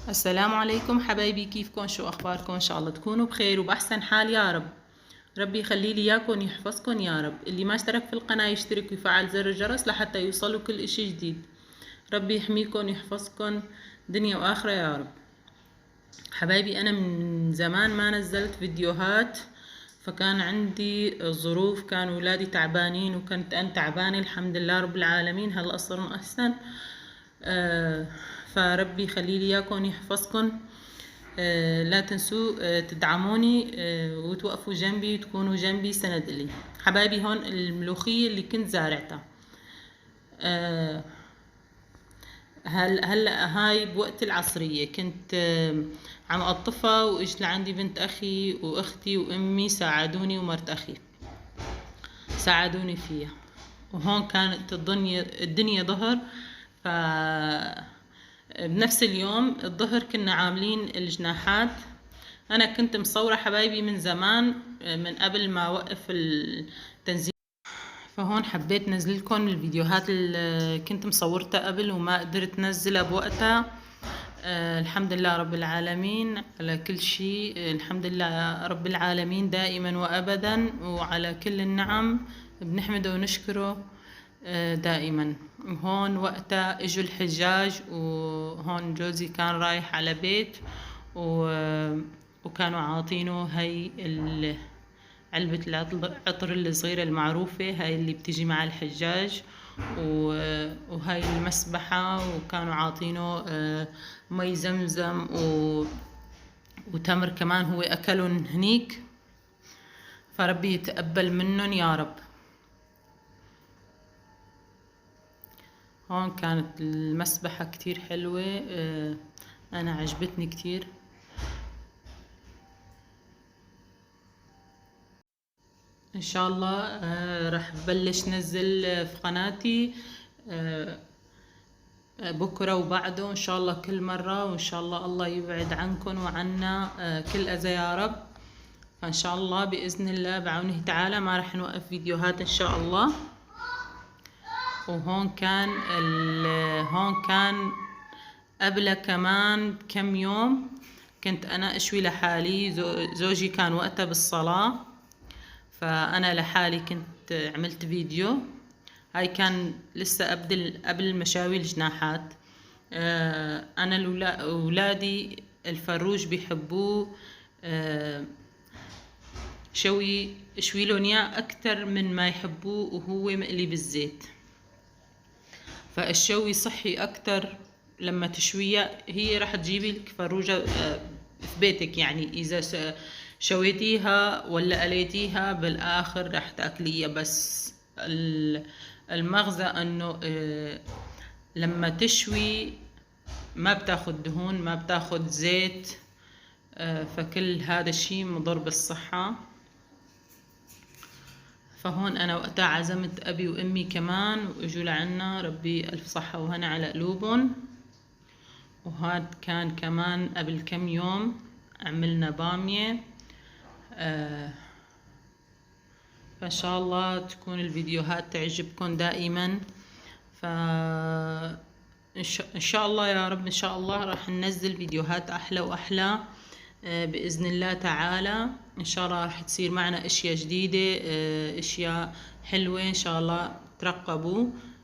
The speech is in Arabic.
السلام عليكم حبايبي، كيفكم؟ شو اخباركم؟ ان شاء الله تكونوا بخير وباحسن حال يا رب. ربي يخلي لي اياكم ويحفظكم يا رب. اللي ما اشترك في القناة يشترك ويفعل زر الجرس لحتى يوصلوا كل اشي جديد. ربي يحميكم ويحفظكم دنيا واخرة يا رب. حبايبي انا من زمان ما نزلت فيديوهات، فكان عندي ظروف، كان ولادي تعبانين وكنت انا تعبانة. الحمد لله رب العالمين هلا صرنا احسن. فربي يخلي لي اياكم ويحفظكم. لا تنسوا تدعموني وتوقفوا جنبي وتكونوا جنبي سند لي. حبايبي هون الملوخية اللي كنت زارعتها، آه، هلا هاي بوقت العصرية كنت عم اقطفها، واجت لعندي بنت اخي واختي وامي ساعدوني، ومرت اخي ساعدوني فيها. وهون كانت الدنيا ظهر. ف بنفس اليوم الظهر كنا عاملين الجناحات. انا كنت مصورة حبايبي من زمان، من قبل ما اوقف التنزيل. فهون حبيت نزل لكم الفيديوهات اللي كنت مصورتها قبل وما قدرت نزلها بوقتها. الحمد لله رب العالمين على كل شيء. الحمد لله رب العالمين دائما وابدا، وعلى كل النعم بنحمده ونشكره دائما. وهون وقتها اجوا الحجاج، وهون جوزي كان رايح على بيت وكانوا عاطينه هاي علبة العطر الصغيرة المعروفة، هاي اللي بتجي مع الحجاج، وهاي المسبحة، وكانوا عاطينه مي زمزم وتمر كمان هو أكلهم هنيك. فربي يتقبل منهم يا رب. هون كانت المسبحة كتير حلوة، أنا عجبتني كتير. ان شاء الله راح ببلش نزل في قناتي بكرة وبعده ان شاء الله كل مرة، وان شاء الله الله يبعد عنكم وعنا كل اذى يا رب. فان شاء الله باذن الله بعونه تعالى ما راح نوقف فيديوهات ان شاء الله. وهون كان هون كان قبل كمان كم يوم كنت انا اشوي لحالي. زوجي كان وقتها بالصلاة، فانا لحالي كنت عملت فيديو. هاي كان لسه قبل مشاوي الجناحات. انا اولادي الفروج بيحبوه، اشوي لهم اياه اكتر من ما يحبوه وهو مقلي بالزيت. فالشوي صحي اكتر. لما تشويها هي راح تجيبي لك فروجة في بيتك، يعني اذا شويتيها ولا قليتيها بالاخر راح تاكليها. بس المغزى انه لما تشوي ما بتاخد دهون، ما بتاخد زيت، فكل هذا الشيء مضر بالصحة. فهون انا وقتها عزمت ابي وامي كمان واجوا لعنا، ربي الف صحة وهنا على قلوبهم. وهاد كان كمان قبل كم يوم عملنا بامية. فان شاء الله تكون الفيديوهات تعجبكم دائما. ان شاء الله يا رب، ان شاء الله راح ننزل فيديوهات احلى واحلى باذن الله تعالى. ان شاء الله راح تصير معنا اشياء جديدة، اشياء حلوة ان شاء الله. ترقبوا